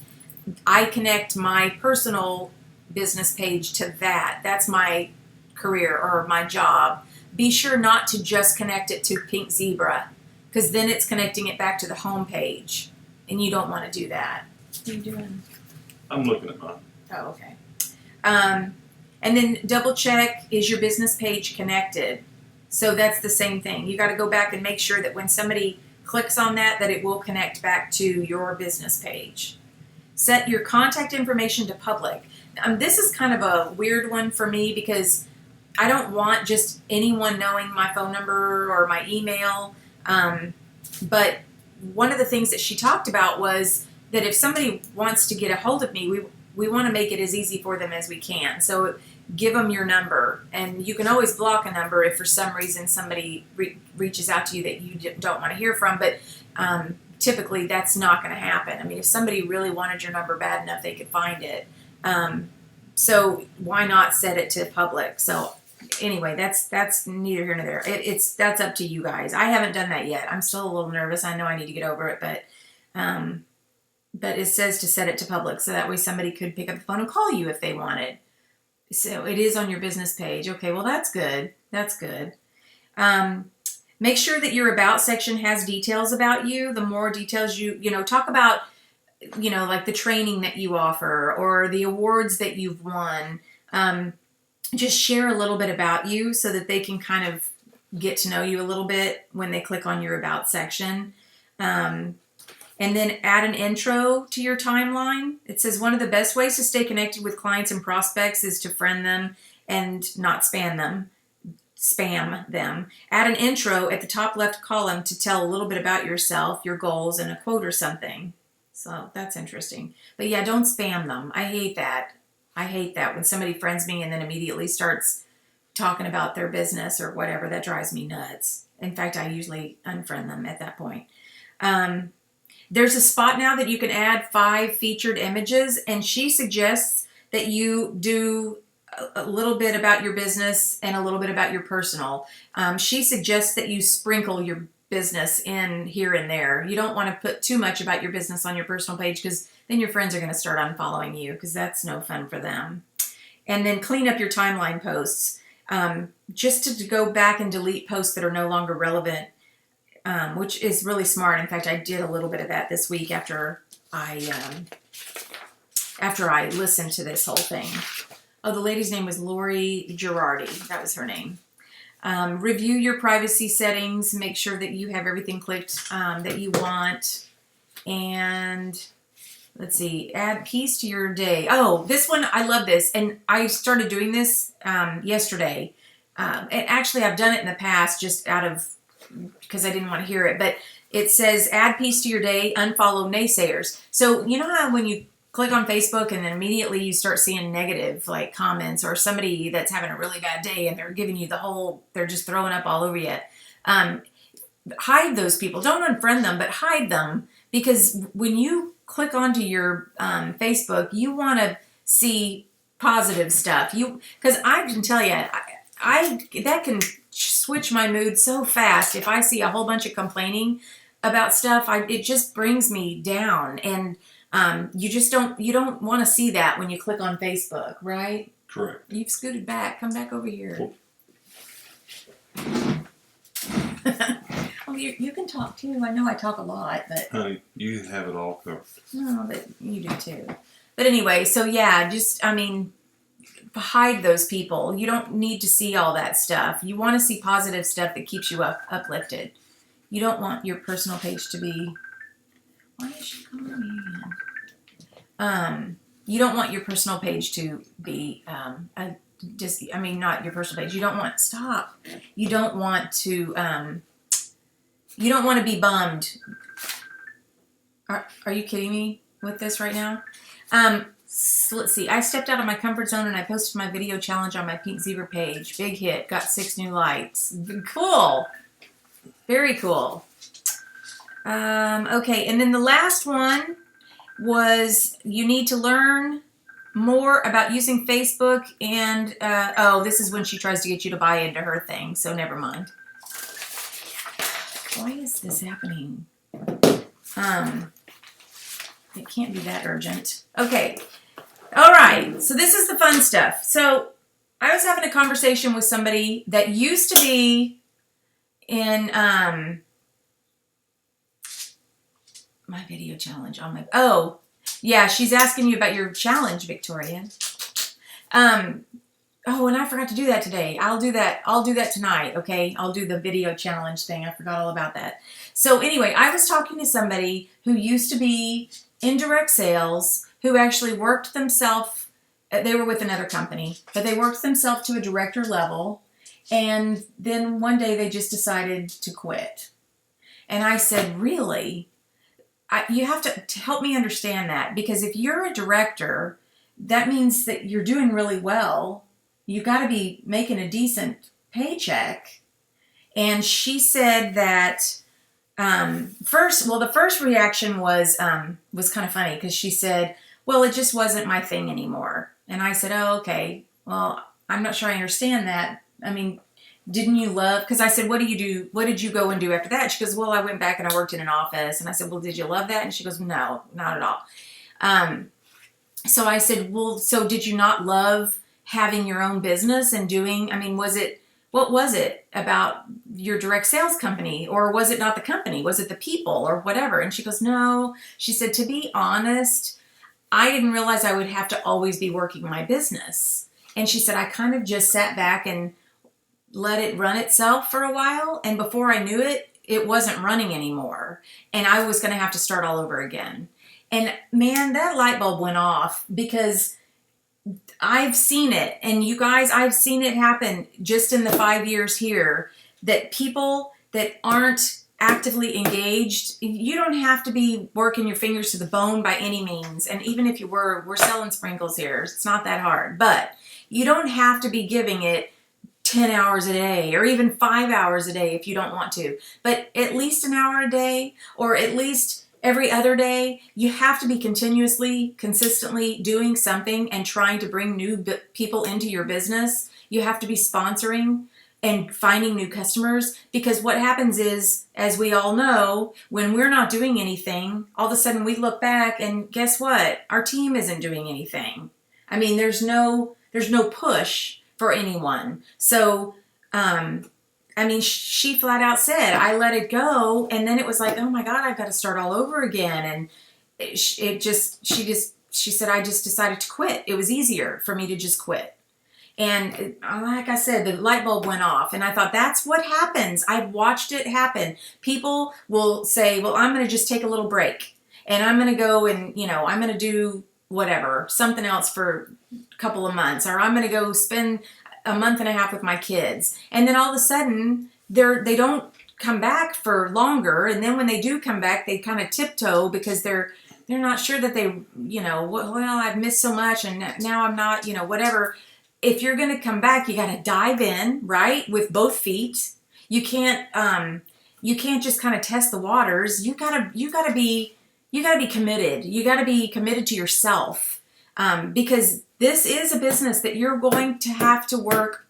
I connect my personal business page to that. That's my career or my job. Be sure not to just connect it to Pink Zebra, because then it's connecting it back to the home page, and you don't want to do that. What are you doing?
I'm looking at mine.
Oh, okay. And then double check, is your business page connected? So that's the same thing. You got to go back and make sure that when somebody clicks on that it will connect back to your business page. Set your contact information to public. This is kind of a weird one for me because I don't want just anyone knowing my phone number or my email. But one of the things that she talked about was that if somebody wants to get a hold of me, we want to make it as easy for them as we can. So give them your number, and you can always block a number if for some reason somebody reaches out to you that you don't want to hear from. But typically that's not going to happen. I mean, if somebody really wanted your number bad enough, they could find it. So why not set it to public? So anyway, that's neither here nor there. That's up to you guys. I haven't done that yet. I'm still a little nervous. I know I need to get over it, but it says to set it to public, so that way somebody could pick up the phone and call you if they wanted. So it is on your business page. Okay, well, that's good. That's good. Make sure that your about section has details about you. The more details talk about, like the training that you offer or the awards that you've won. Just share a little bit about you so that they can kind of get to know you a little bit when they click on your about section. And then add an intro to your timeline. It says one of the best ways to stay connected with clients and prospects is to friend them and not spam them. Add an intro at the top left column to tell a little bit about yourself, your goals, and a quote or something. So that's interesting. But yeah, don't spam them. I hate that. When somebody friends me and then immediately starts talking about their business or whatever. That drives me nuts. In fact, I usually unfriend them at that point. There's a spot now that you can add 5 featured images, and she suggests that you do a little bit about your business and a little bit about your personal. She suggests that you sprinkle your business in here and there. You don't want to put too much about your business on your personal page, because then your friends are going to start unfollowing you, because that's no fun for them. And then clean up your timeline posts. Just to go back and delete posts that are no longer relevant, which is really smart. In fact, I did a little bit of that this week after I listened to this whole thing. the lady's name was Lori Girardi. That was her name. Review your privacy settings. Make sure that you have everything clicked that you want. And let's see, add peace to your day. Oh, this one, I love this. And I started doing this yesterday. And actually, I've done it in the past just because I didn't want to hear it. But it says, add peace to your day, unfollow naysayers. So you know how when you click on Facebook and then immediately you start seeing negative like comments or somebody that's having a really bad day and they're giving you they're just throwing up all over you. Hide those people. Don't unfriend them, but hide them, because when you click onto your Facebook, you want to see positive stuff. Because I can tell you, that can switch my mood so fast. If I see a whole bunch of complaining about stuff, it just brings me down. And you don't want to see that when you click on Facebook, right?
Correct.
You've scooted back. Come back over here. Oh, you can talk too. I know I talk a lot, but
Honey, you have it all covered.
no, but you do too. But anyway, so yeah, hide those people. You don't need to see all that stuff. You want to see positive stuff that keeps you uplifted. You don't want your personal page to be. Why is she calling me again? You don't want your personal page to be not your personal page. You don't want You don't want to be bummed. Are you kidding me with this right now? So let's see. I stepped out of my comfort zone and I posted my video challenge on my Pink Zebra page. Big hit. Got 6 new likes. Cool. Very cool. Okay, and then the last one was you need to learn more about using Facebook, and this is when she tries to get you to buy into her thing, so never mind. Why is this happening? It can't be that urgent. Okay. All right, so this is the fun stuff. So I was having a conversation with somebody that used to be in my video challenge on my she's asking you about your challenge, Victoria. And I forgot to do that today. I'll do that tonight, okay? I'll do the video challenge thing. I forgot all about that. So anyway, I was talking to somebody who used to be in direct sales, who actually worked themselves. They were with another company, but they worked themselves to a director level, and then one day they just decided to quit. And I said, really? You have to help me understand that, because if you're a director, that means that you're doing really well. You got to be making a decent paycheck. And she said that the first reaction was kind of funny, because she said, well, it just wasn't my thing anymore. And I said, oh, okay. Well, I'm not sure I understand that. I mean, didn't you love, because I said, what do you do? What did you go and do after that? She goes, well, I went back and I worked in an office. And I said, well, did you love that? And she goes, no, not at all. So I said, well, so did you not love having your own business and what was it about your direct sales company? Or was it not the company? Was it the people or whatever? And she goes, no. She said, to be honest, I didn't realize I would have to always be working my business. And she said, I kind of just sat back and let it run itself for a while. And before I knew it, it wasn't running anymore. And I was going to have to start all over again. And man, that light bulb went off, because I've seen it. And you guys, I've seen it happen just in the 5 years here, that people that aren't actively engaged, you don't have to be working your fingers to the bone by any means. And even if you we're selling sprinkles here. It's not that hard. But you don't have to be giving it 10 hours a day or even 5 hours a day if you don't want to. But at least an hour a day, or at least every other day, you have to be consistently doing something and trying to bring new people into your business. You have to be sponsoring and finding new customers, because what happens is, as we all know, when we're not doing anything, all of a sudden we look back and guess what? Our team isn't doing anything. I mean, there's no push for anyone. So, she flat out said, I let it go. And then it was like, oh my God, I've got to start all over again. And she just she said, I just decided to quit. It was easier for me to just quit. And like I said, the light bulb went off, and I thought, that's what happens. I've watched it happen. People will say, well, I'm going to just take a little break, and I'm going to go and, I'm going to do whatever, something else for a couple of months, or I'm going to go spend a month and a half with my kids. And then all of a sudden, they don't come back for longer. And then when they do come back, they kind of tiptoe because they're not sure that they, well, I've missed so much, and now I'm not, whatever. If you're going to come back, you got to dive in, right, with both feet. You can't just kind of test the waters. You gotta be committed. You got to be committed to yourself, because this is a business that you're going to have to work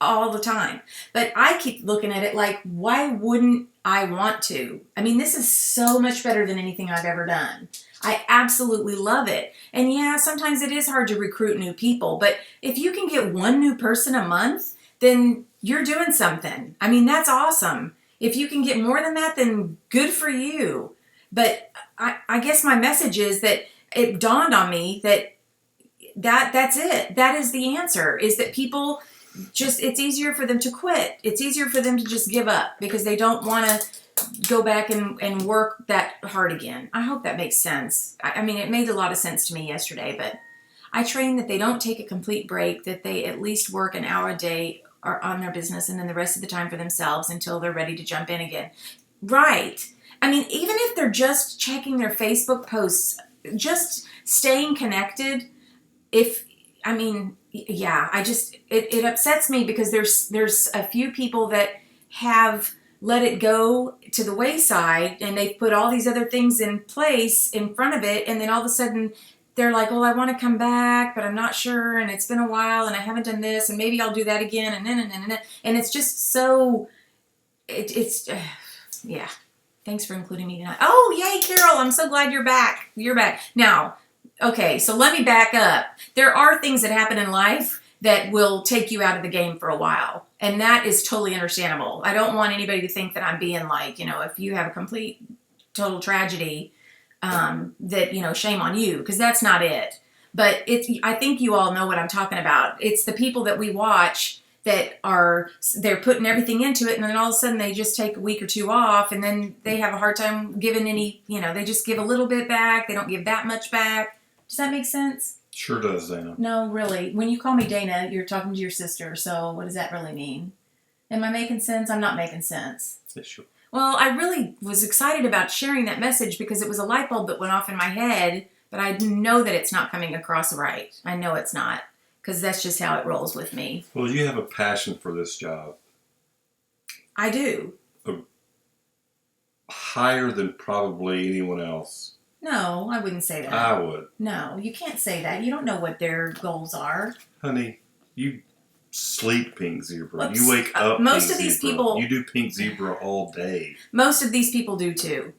all the time. But I keep looking at it like, why wouldn't I want to? I mean, this is so much better than anything I've ever done. I absolutely love it. And yeah, sometimes it is hard to recruit new people, but if you can get one new person a month, then you're doing something. I mean, that's awesome. If you can get more than that, then good for you. But I guess my message is that it dawned on me that's it. That is the answer, is that people just, it's easier for them to quit. It's easier for them to just give up because they don't want to go back and work that hard again. I hope that makes sense. I mean, it made a lot of sense to me yesterday, but I train that they don't take a complete break, that they at least work an hour a day or on their business, and then the rest of the time for themselves until they're ready to jump in again. Right. I mean, even if they're just checking their Facebook posts, just staying connected, it upsets me because there's a few people that have let it go to the wayside, and they've put all these other things in place in front of it, and then all of a sudden they're like, well, I want to come back, but I'm not sure, and it's been a while, and I haven't done this, and maybe I'll do that again, and it's just so, yeah. Thanks for including me tonight. Oh, yay, Carol, I'm so glad you're back. You're back. Now, okay, so let me back up. There are things that happen in life that will take you out of the game for a while. And that is totally understandable. I don't want anybody to think that I'm being like, if you have a complete, total tragedy, that, shame on you, because that's not it. But I think you all know what I'm talking about. It's the people that we watch that they're putting everything into it, and then all of a sudden they just take a week or two off, and then they have a hard time giving any, they just give a little bit back. They don't give that much back. Does that make sense?
Sure does, Dana.
No, really. When you call me Dana, you're talking to your sister. So what does that really mean? Am I making sense? I'm not making sense.
Yeah, sure.
Well, I really was excited about sharing that message because it was a light bulb that went off in my head, but I know that it's not coming across right. I know it's not, because that's just how it rolls with me.
Well, you have a passion for this job.
I do.
Higher than probably anyone else.
No, I wouldn't say that.
I would.
No, you can't say that. You don't know what their goals are.
Honey, you sleep pink zebra.
Oops.
You wake up
most
pink
of these
zebra.
people.
You do pink zebra all day.
Most of these people do too.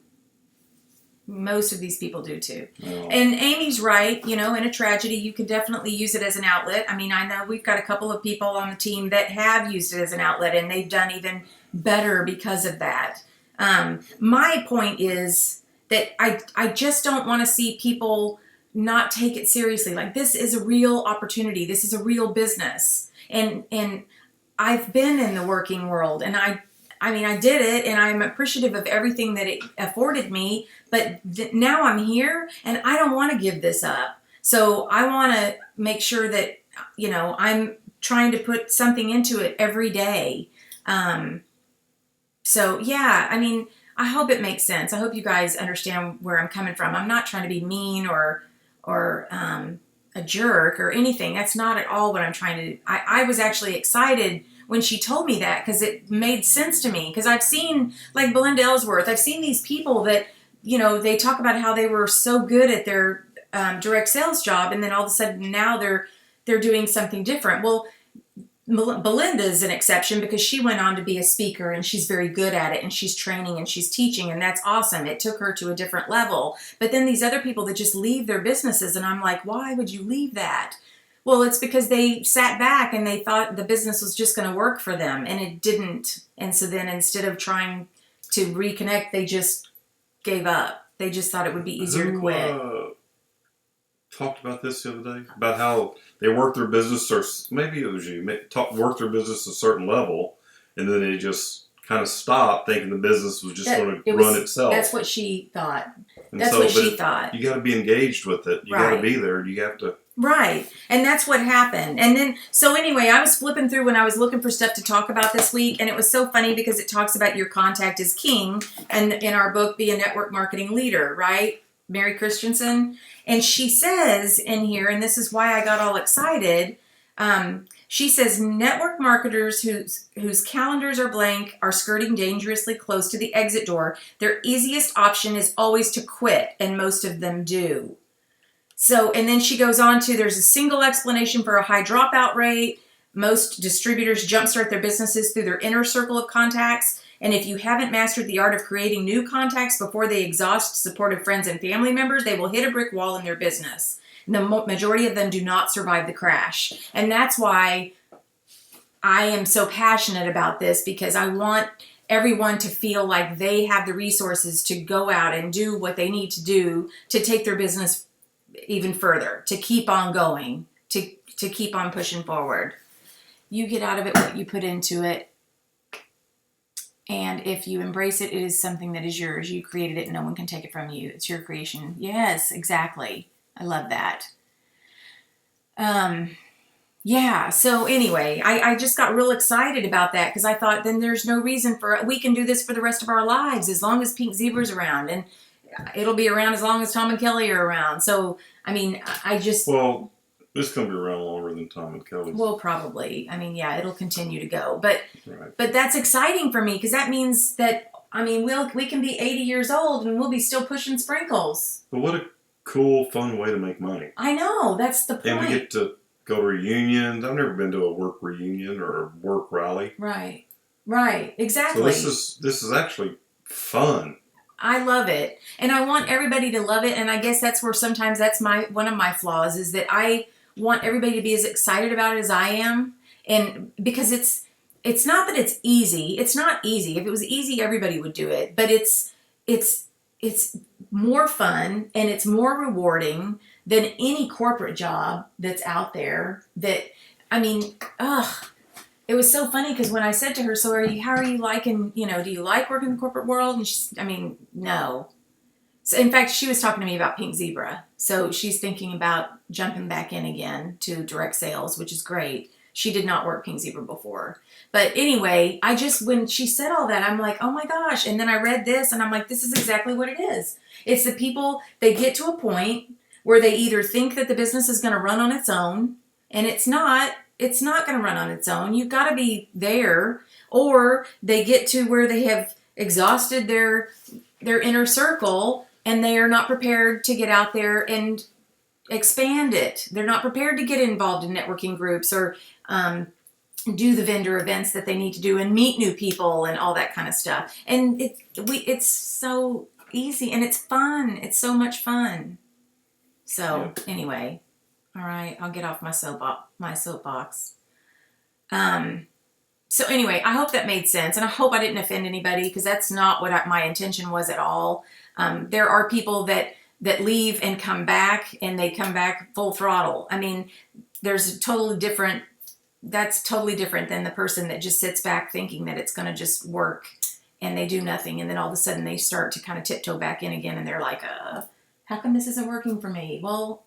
Most of these people do too.
Oh.
And Amy's right. In a tragedy, you can definitely use it as an outlet. I mean, I know we've got a couple of people on the team that have used it as an outlet, and they've done even better because of that. My point is that I just don't want to see people not take it seriously. Like, this is a real opportunity. This is a real business. And I've been in the working world, and I did it, and I'm appreciative of everything that it afforded me, but now I'm here, and I don't want to give this up. So I want to make sure that, I'm trying to put something into it every day. So yeah, I hope it makes sense. I hope you guys understand where I'm coming from. I'm not trying to be mean or a jerk or anything. That's not at all what I'm trying to do. I was actually excited when she told me that, because it made sense to me. Because I've seen, like Belinda Ellsworth, I've seen these people that, they talk about how they were so good at their direct sales job, and then all of a sudden now they're doing something different. Well, Belinda's an exception because she went on to be a speaker, and she's very good at it, and she's training and she's teaching, and that's awesome. It took her to a different level. But then these other people that just leave their businesses, and I'm like, why would you leave that? Well, it's because they sat back and they thought the business was just going to work for them, and it didn't. And so then instead of trying to reconnect, they just gave up. They just thought it would be easier to quit.
talked about this the other day? About how they work their business, or maybe it was you, work their business a certain level, and then they just kind of stopped thinking the business was just going to run itself.
That's what she thought.
And
that's what she thought.
You got to be engaged with it. You got to be there. You have to.
Right. And that's what happened. And then, so anyway, I was flipping through when I was looking for stuff to talk about this week. And it was so funny because it talks about your contact is king. And in our book, Be a Network Marketing Leader, right? Mary Christensen. And she says in here, and this is why I got all excited. She says, network marketers whose calendars are blank are skirting dangerously close to the exit door. Their easiest option is always to quit, and most of them do. So, and then she goes on to, there's a single explanation for a high dropout rate. Most distributors jumpstart their businesses through their inner circle of contacts. And if you haven't mastered the art of creating new contacts before they exhaust supportive friends and family members, they will hit a brick wall in their business. And the majority of them do not survive the crash. And that's why I am so passionate about this, because I want everyone to feel like they have the resources to go out and do what they need to do to take their business even further, to keep on going, to keep on pushing forward. You get out of it what you put into it. And if you embrace it, it is something that is yours. You created it and no one can take it from you. It's your creation. Yes, exactly. I love that. Yeah, so anyway, I just got real excited about that because I thought then there's no reason we can do this for the rest of our lives as long as Pink Zebra's around. And it'll be around as long as Tom and Kelly are around. So, I mean,
Well, it's going to be around longer than Tom and Kelly.
Well, probably. I mean, yeah, it'll continue to go. But
right.
But that's exciting for me because that means that, I mean, we can be 80 years old and we'll be still pushing sprinkles.
But what a cool, fun way to make money.
I know. That's the point.
And we get to go to reunions. I've never been to a work reunion or a work rally.
Right. Right. Exactly.
So this is actually fun.
I love it. And I want everybody to love it. And I guess that's where sometimes that's one of my flaws is that I want everybody to be as excited about it as I am. And because it's not that it's easy. It's not easy. If it was easy, everybody would do it. But it's more fun and it's more rewarding than any corporate job that's out there. That, I mean, it was so funny because when I said to her, so how are you liking, do you like working in the corporate world? And no. So in fact, she was talking to me about Pink Zebra. So she's thinking about jumping back in again to direct sales, which is great. She did not work Pink Zebra before. But anyway, when she said all that, I'm like, oh my gosh. And then I read this and I'm like, this is exactly what it is. It's the people, they get to a point where they either think that the business is going to run on its own, and it's not going to run on its own. You've got to be there. Or they get to where they have exhausted their inner circle and they are not prepared to get out there and expand it. They're not prepared to get involved in networking groups or do the vendor events that they need to do and meet new people and all that kind of stuff. And it's so easy and it's fun. It's so much fun. So anyway, all right, I'll get off my soapbox. So anyway, I hope that made sense, and I hope I didn't offend anybody because that's not what my intention was at all. There are people that leave and come back, and they come back full throttle. I mean, that's totally different than the person that just sits back thinking that it's going to just work, and they do nothing, and then all of a sudden they start to kind of tiptoe back in again, and they're like, how come this isn't working for me? Well,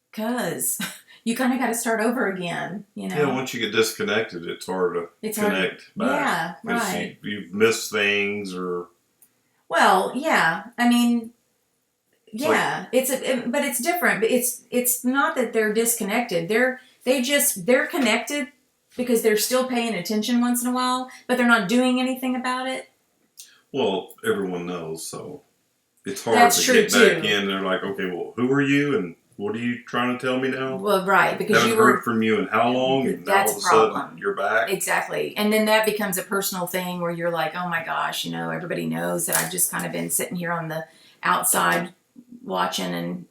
because you kind of got to start over again,
Yeah, once you get disconnected, it's hard to connect back.
Yeah, right.
You've missed things or...
Well, yeah. I mean, yeah. But it's different. But it's not that they're disconnected. They're connected because they're still paying attention once in a while, but they're not doing anything about it.
Well, everyone knows, so it's hard to get back in. They're like, okay, well, who are you and what are you trying to tell me now?
Well, right, because
haven't heard from you in how long, and
that's
all of a sudden you're back.
Exactly, and then that becomes a personal thing where you're like, oh my gosh, everybody knows that I've just kind of been sitting here on the outside watching and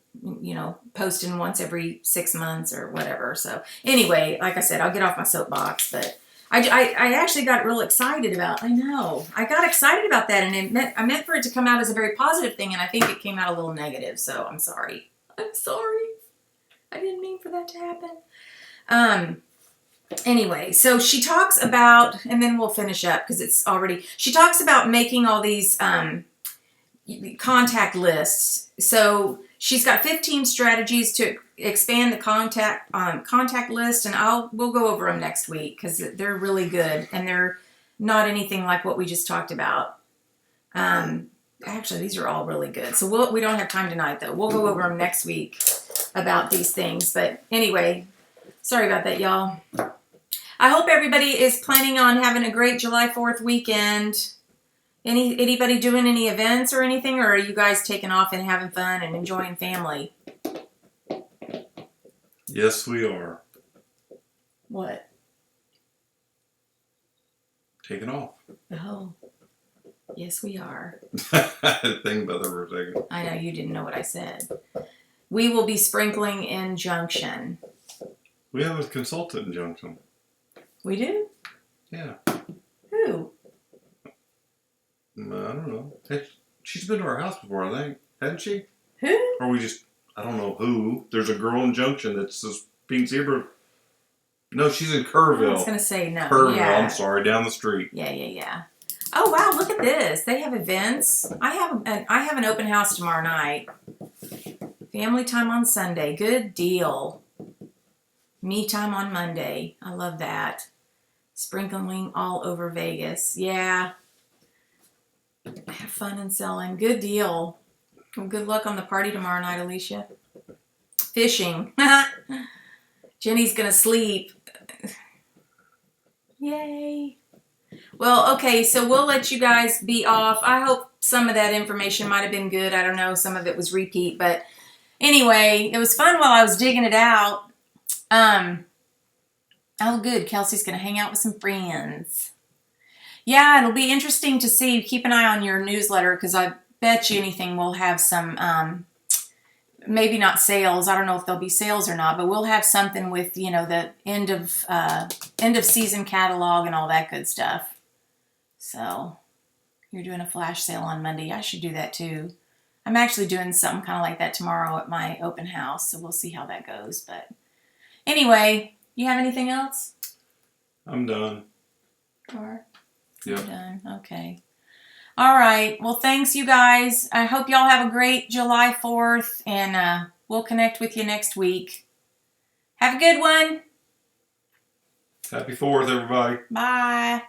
posting once every 6 months or whatever. So anyway, like I said, I'll get off my soapbox, but I actually got real excited about. I got excited about that, and I meant for it to come out as a very positive thing, and I think it came out a little negative. So I'm sorry. I didn't mean for that to happen. Anyway, so she talks about, and then we'll finish up because it's already, she talks about making all these contact lists. So she's got 15 strategies to expand the contact list, and we'll go over them next week because they're really good and they're not anything like what we just talked about. Actually, these are all really good. So we don't have time tonight though. We'll go over them next week about these things. But anyway, sorry about that, y'all. I hope everybody is planning on having a great July 4th weekend. Anybody doing any events or anything, or are you guys taking off and having fun and enjoying family?
Yes, we are.
What?
Taking off.
Oh, yes, we are.
I had to think about that for a second.
I know you didn't know what I said. We will be sprinkling in Junction.
We have a consultant in Junction.
We do?
Yeah.
Who?
I don't know. She's been to our house before, I think. Hasn't she?
Who?
Or I don't know who. There's a girl in Junction that's this pink zebra. No, she's in Kerrville.
I was going to say no.
Kerrville,
Yeah.
I'm sorry, down the street.
Yeah. Oh, wow, look at this. They have events. I have an open house tomorrow night. Family time on Sunday. Good deal. Me time on Monday. I love that. Sprinkling all over Vegas. Yeah. Have fun and selling. Good deal. Well, good luck on the party tomorrow night, Alicia. Fishing. Jenny's going to sleep. Yay. Well, okay, so we'll let you guys be off. I hope some of that information might have been good. I don't know. Some of it was repeat. But anyway, it was fun while I was digging it out. Oh, good. Kelsey's going to hang out with some friends. Yeah, it'll be interesting to see. Keep an eye on your newsletter because I bet you anything we'll have some, maybe not sales. I don't know if there'll be sales or not, but we'll have something with, the end of season catalog and all that good stuff. So you're doing a flash sale on Monday. I should do that too. I'm actually doing something kind of like that tomorrow at my open house, so we'll see how that goes. But anyway, you have anything else?
I'm done.
Or?
Yeah.
You're done. Okay. All right. Well, thanks, you guys. I hope y'all have a great July 4th, and we'll connect with you next week. Have a good one.
Happy 4th, everybody.
Bye.